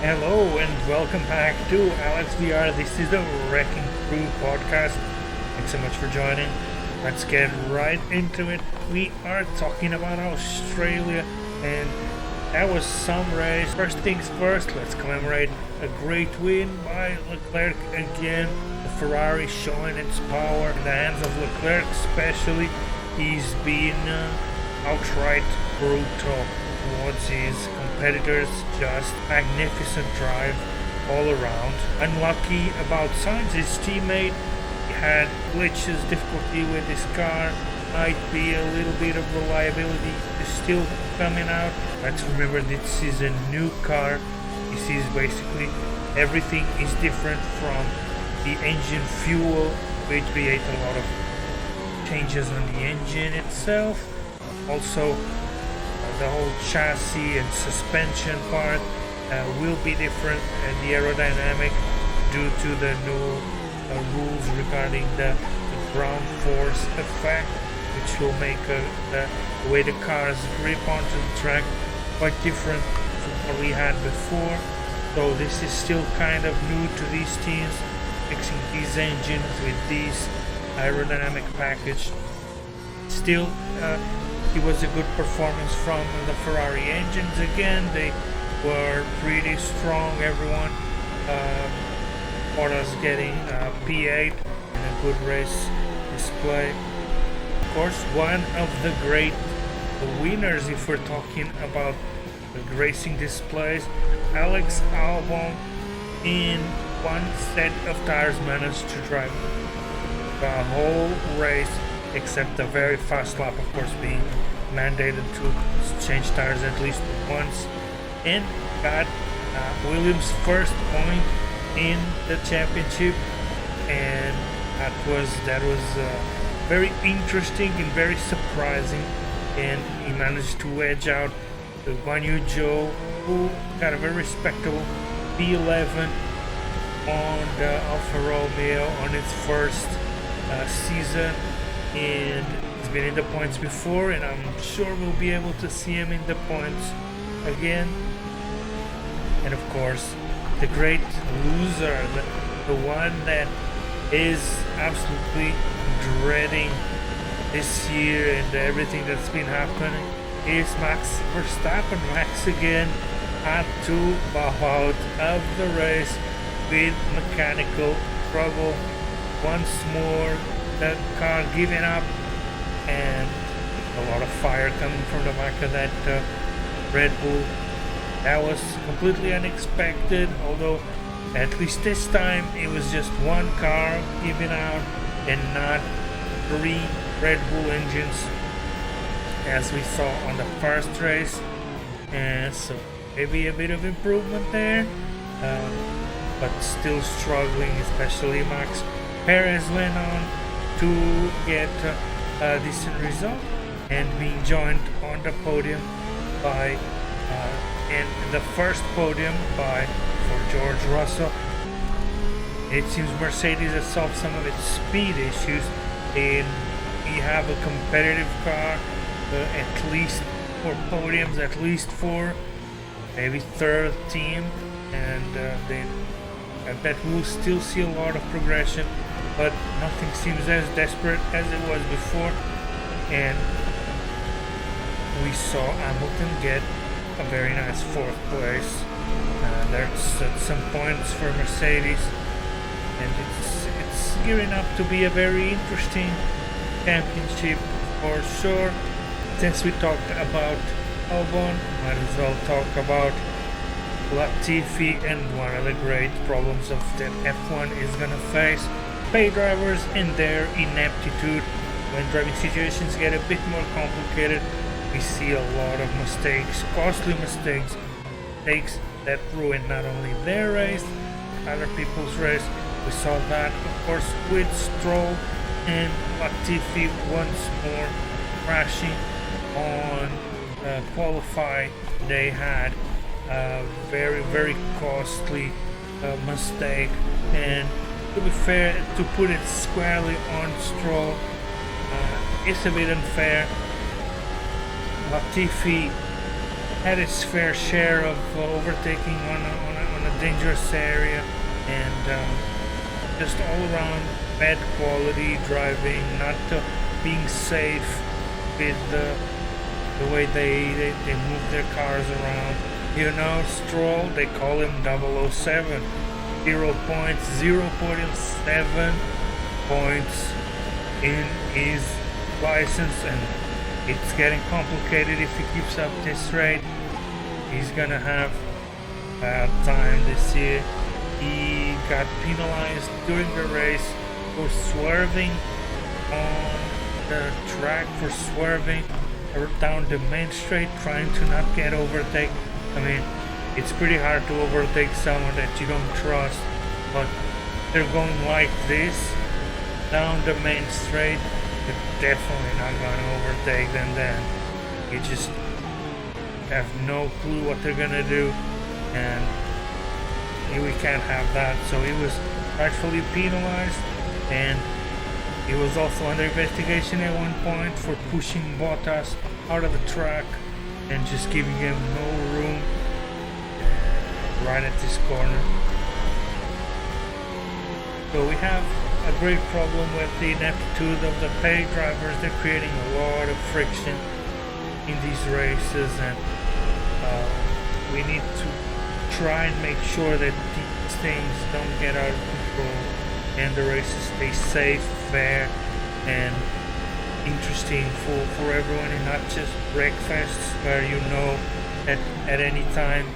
Hello and welcome back to HAlexVR. This is the Wrecking Crew podcast. Thanks so much for joining. Let's get right into it. We are talking about Australia, and that was some race. First things first, let's commemorate a great win by Leclerc again. The Ferrari showing its power in the hands of Leclerc especially. He's been outright brutal towards his competitors. Just magnificent drive all around. Unlucky about Sainz, his teammate. He had glitches, difficulty with his car. Might be a little bit of reliability is still coming out. Let's remember this is a new car. This is basically everything is different from the engine fuel, which create a lot of changes on the engine itself. Also, the whole chassis and suspension part will be different, and the aerodynamic due to the new rules regarding the ground force effect, which will make the way the cars grip onto the track quite different from what we had before. So this is still kind of new to these teams, fixing these engines with these aerodynamic package. Still, it was a good performance from the Ferrari engines again. They were pretty strong, everyone. Bottas getting P8 and a good race display. Of course, one of the great winners, if we're talking about the racing displays, Alex Albon in one set of tires managed to drive the whole race, except the very fast lap, of course, being mandated to change tires at least once, and got Williams' first point in the championship. And that was very interesting and very surprising. And he managed to edge out the Guan Yu Zhou, who got a very respectable P11 on the Alfa Romeo on its first season, and he's been in the points before, and I'm sure we'll be able to see him in the points again. And of course, the great loser, the one that is absolutely dreading this year and everything that's been happening, is Max Verstappen. Max again had to bow out of the race with mechanical trouble. Once more, the car giving up, and a lot of fire coming from the back of that Red Bull. That was completely unexpected, although at least this time it was just one car giving out and not three Red Bull engines as we saw on the first race. And so maybe a bit of improvement there, but still struggling, especially Max. Perez went on to get a decent result and being joined on the podium by and the first podium for George Russell. It seems Mercedes has solved some of its speed issues, and we have a competitive car, at least 4 podiums, at least 4, maybe third team, and I bet we'll still see a lot of progression, but nothing seems as desperate as it was before. And we saw Hamilton get a very nice 4th place. There's some points for Mercedes, and it's gearing up to be a very interesting championship for sure. Since we talked about Albon, might as well talk about Latifi, and one of the great problems of that F1 is gonna face pay drivers and their ineptitude. When driving situations get a bit more complicated, we see a lot of mistakes, costly mistakes that ruin not only their race, other people's race. We saw that, of course, with Stroll and Latifi once more crashing on qualify. They had a very, very costly mistake, and to be fair, to put it squarely on Stroll, it's a bit unfair. Latifi had its fair share of overtaking on dangerous area, and just all around bad quality driving, not being safe with the way they move their cars around. You know, Stroll, they call him 007, 0.07 points in his license, and it's getting complicated. If he keeps up this rate, he's gonna have a bad time this year. He got penalized during the race for swerving on the track, for swerving down the main straight, trying to not get overtaken. I mean, it's pretty hard to overtake someone that you don't trust, but they're going like this down the main straight. You're definitely not going to overtake them then. You just have no clue what they're going to do, and we can't have that. So he was rightfully penalized, and he was also under investigation at one point for pushing Bottas out of the track and just giving him no room right at this corner. So we have a great problem with the ineptitude of the pay drivers. They're creating a lot of friction in these races, and we need to try and make sure that these things don't get out of control and the races stay safe, fair, and interesting for everyone, and not just breakfasts where you know that at any time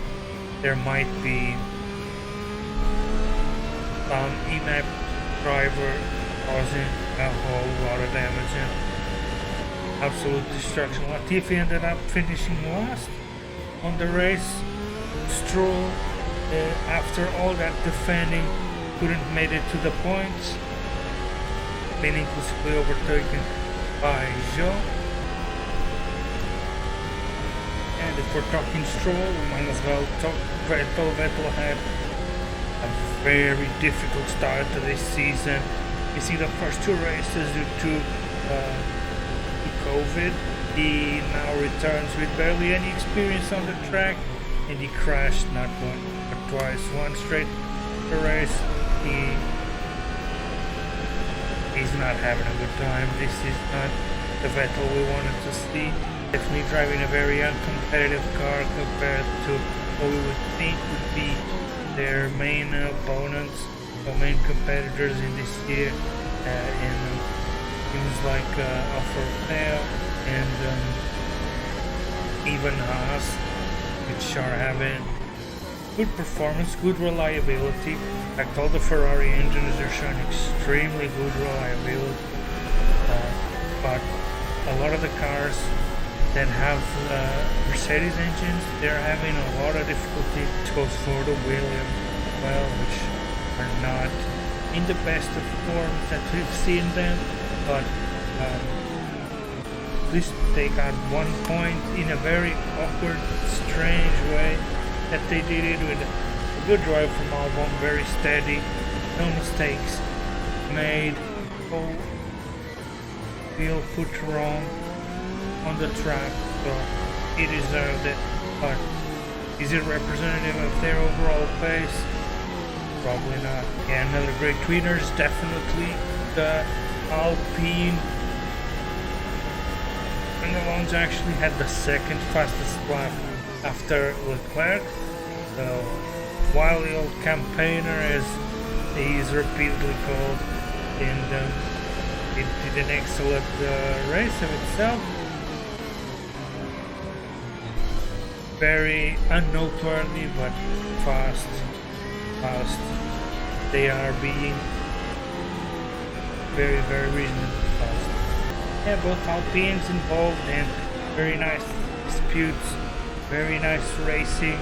there might be some inept driver causing a whole lot of damage and absolute destruction. Latifi ended up finishing last on the race. Stroll, after all that defending, couldn't make it to the points, being inclusively overtaken by Joe. And if we're talking Stroll, we might as well talk Vettel. Vettel had a very difficult start to this season. You see, the first two races due to COVID, he now returns with barely any experience on the track, and he crashed not once but twice. One straight race, he's not having a good time. This is not the Vettel we wanted to see. Definitely driving a very uncompetitive car compared to what we would think would be their main opponents or main competitors in this year. And things like Alfa Romeo and even Haas, which are having good performance, good reliability. In fact, all the Ferrari engines are showing extremely good reliability, but a lot of the cars that have Mercedes engines, they're having a lot of difficulty to go for the Williams as well, which are not in the best of forms that we've seen them, but at least they got 1 point in a very awkward, strange way that they did it, with a good drive from Albon, very steady, no mistakes made, no wheel put wrong on the track, so he deserved it. But is it representative of their overall pace? Probably not. Yeah, another great tweeters, definitely the Alpine. And Alonso actually had the second fastest lap after Leclerc. So wily old campaigner, as he is repeatedly called, and it did an excellent race of itself. Very unnoteworthy, but fast. They are being very, very reasonably fast. Yeah, both Alpines involved, and very nice disputes, very nice racing,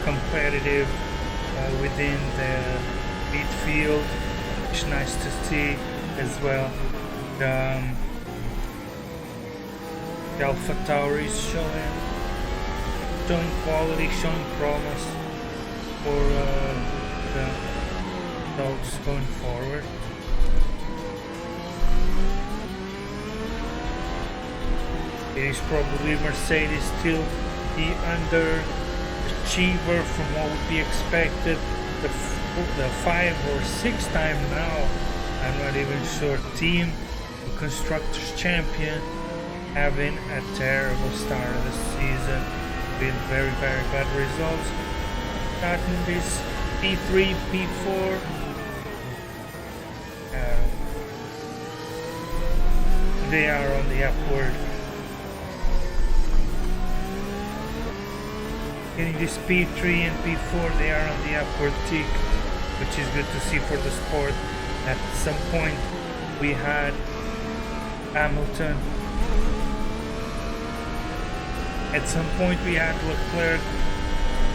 competitive within the midfield, which is nice to see as well. The Alpha Tauri is showing quality, showing promise for the dogs going forward. It is probably Mercedes still the achiever from what would be expected. The 5 or 6 time now, I'm not even sure, team Constructors Champion, having a terrible start of the season with very bad results. Starting this P3, P4, they are on the upward. Getting this P3 and P4, they are on the upward tick, which is good to see for the sport. At some point we had Hamilton. At some point we had Leclerc,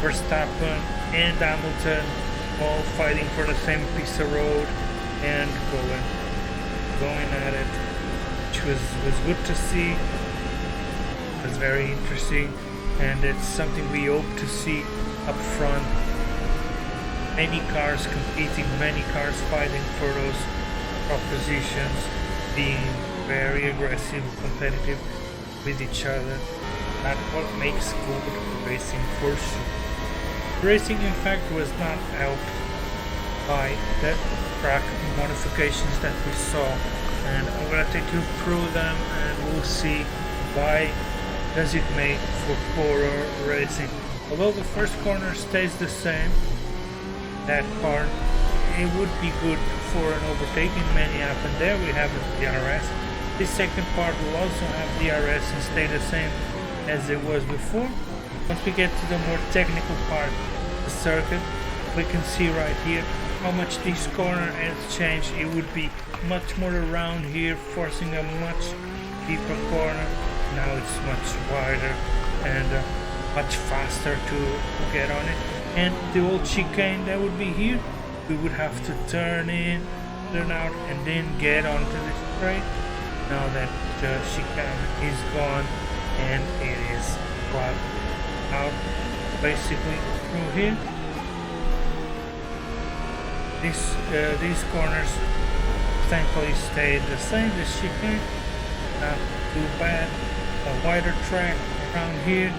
Verstappen and Hamilton all fighting for the same piece of road and going at it, which was good to see. It was very interesting, and it's something we hope to see up front. Many cars competing, many cars fighting for those top positions, being very aggressive, competitive with each other. That's what makes good racing for sure. Racing, in fact, was not helped by the track modifications that we saw, and I'm gonna take you through them and we'll see why does it make for poorer racing. Although the first corner stays the same, that part, it would be good for an overtaking maniac, and there we have the DRS. This second part will also have DRS and stay the same as it was before. Once we get to the more technical part of the circuit, we can see right here how much this corner has changed. It would be much more around here, forcing a much deeper corner. Now it's much wider and much faster to get on it. And the old chicane that would be here, we would have to turn in, turn out, and then get onto this straight. Now that the chicane is gone and it is flat out basically through here. These corners thankfully stayed the same. The chicane, not too bad. A wider track around here.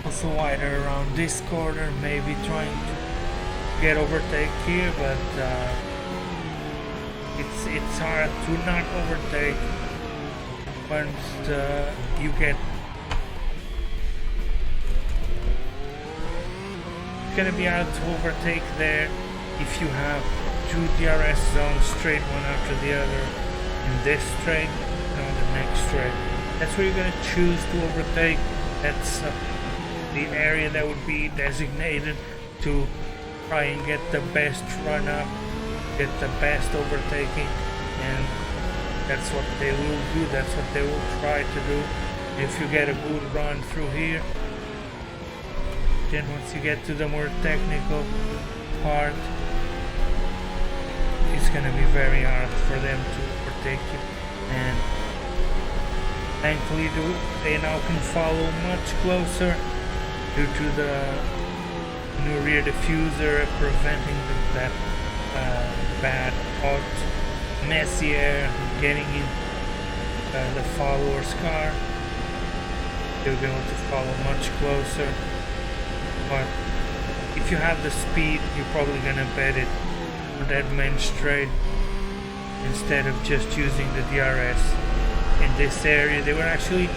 Also wider around this corner, maybe trying to get overtake here, but it's hard to not overtake once you get. It's gonna be hard to overtake there if you have two DRS zones straight one after the other in this straight and on the next straight. That's where you're gonna choose to overtake. That's the area that would be designated to try and get the best run up, get the best overtaking, and that's what they will do, that's what they will try to do. If you get a good run through here, then once you get to the more technical part, it's gonna be very hard for them to overtake you, and thankfully they now can follow much closer due to the new rear diffuser preventing that bad hot messy air getting in the follower's car. They'll be able to follow much closer, but if you have the speed, you're probably gonna bet it on that main straight instead of just using the DRS. In this area they were actually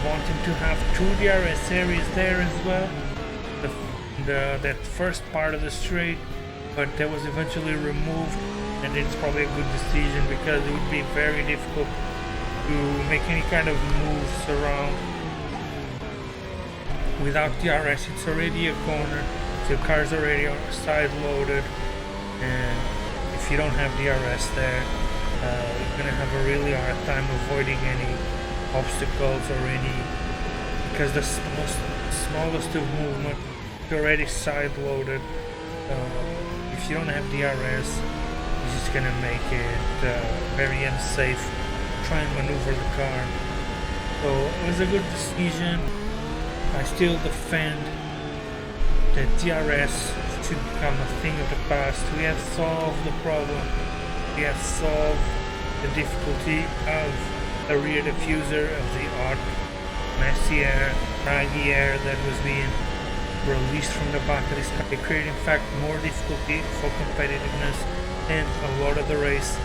wanting to have two DRS areas there as well, that first part of the straight, but that was eventually removed, and it's probably a good decision because it would be very difficult to make any kind of moves around without DRS. It's already a corner, so the car's already side loaded, and if you don't have DRS there, you're gonna have a really hard time avoiding any obstacles or any, because the smallest of movement is already side loaded. If you don't have DRS, it's just gonna make it very unsafe to try and maneuver the car. So it was a good decision. I still defend that DRS should become a thing of the past. We have solved the problem. We have solved the difficulty of a rear diffuser, of the hot, messy air. draggy air that was being released from the back of this car. It created in fact more difficulty for competitiveness, and a lot of the race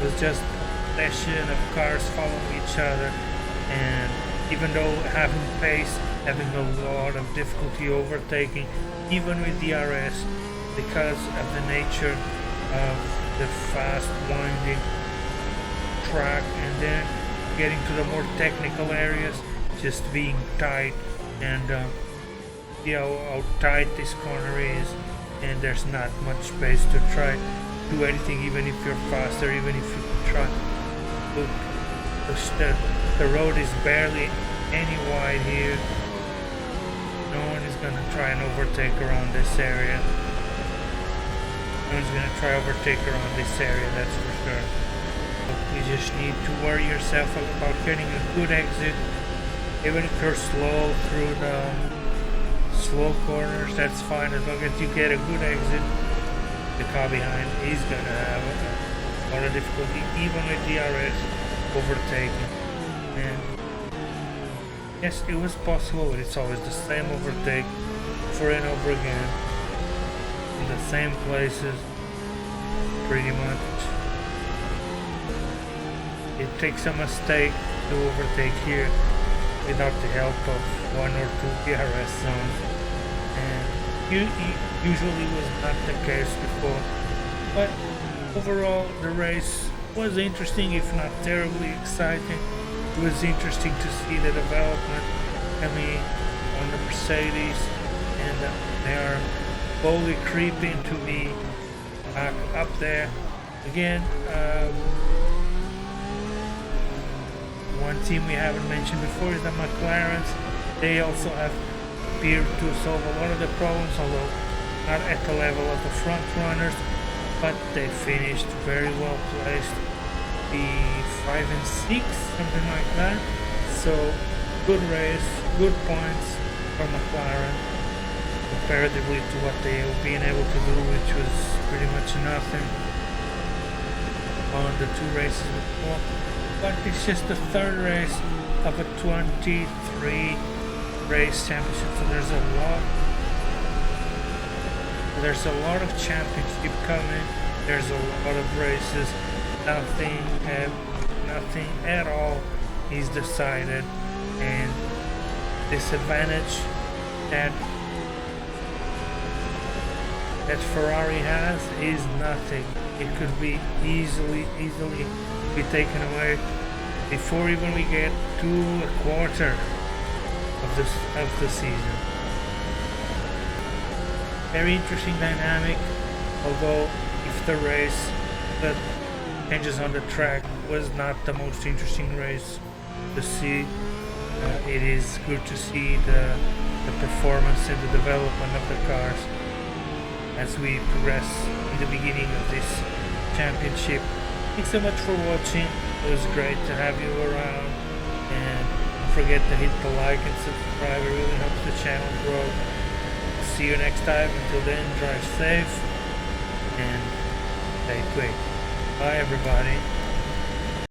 was just a session of cars following each other, and even though having pace, having a lot of difficulty overtaking, even with DRS, because of the nature of the fast winding track, and then getting to the more technical areas, just being tight, and see how tight this corner is, and there's not much space to try to do anything, even if you're faster, even if you try. Look, the road is barely any wide here. No one is gonna try and overtake around this area. No one's gonna try overtake around this area, that's for sure. You just need to worry yourself about getting a good exit. Even if you're slow through the slow corners, that's fine. As long as you get a good exit, the car behind is gonna have a lot of difficulty, even with DRS, overtaking. And yes, it was possible, but it's always the same overtake over and over again, in the same places, pretty much. It takes a mistake to overtake here without the help of one or two DRS zones, and usually was not the case before. But overall, the race was interesting, if not terribly exciting. It was interesting to see the development coming on the Mercedes, and they are slowly creeping to be back up there again. One team we haven't mentioned before is the McLarens. They also have appeared to solve a lot of the problems, although not at the level of the front runners, but they finished very well placed, the 5 and 6, something like that. So good race, good points for McLaren comparatively to what they have been able to do, which was pretty much nothing on the 2 races before. But it's just the 3rd race of a 23 race championship, so there's a lot of championship coming. There's a lot of races. Nothing at all is decided, and this advantage that Ferrari has is nothing. It could be easily be taken away before even we get to a quarter of the season. Very interesting dynamic, although if the race that changes on the track was not the most interesting race to see, it is good to see the performance and the development of the cars as we progress in the beginning of this championship. Thanks so much for watching. It was great to have you around, and don't forget to hit the like and subscribe. It really helps the channel grow. See you next time. Until then, drive safe and stay quick. Bye everybody.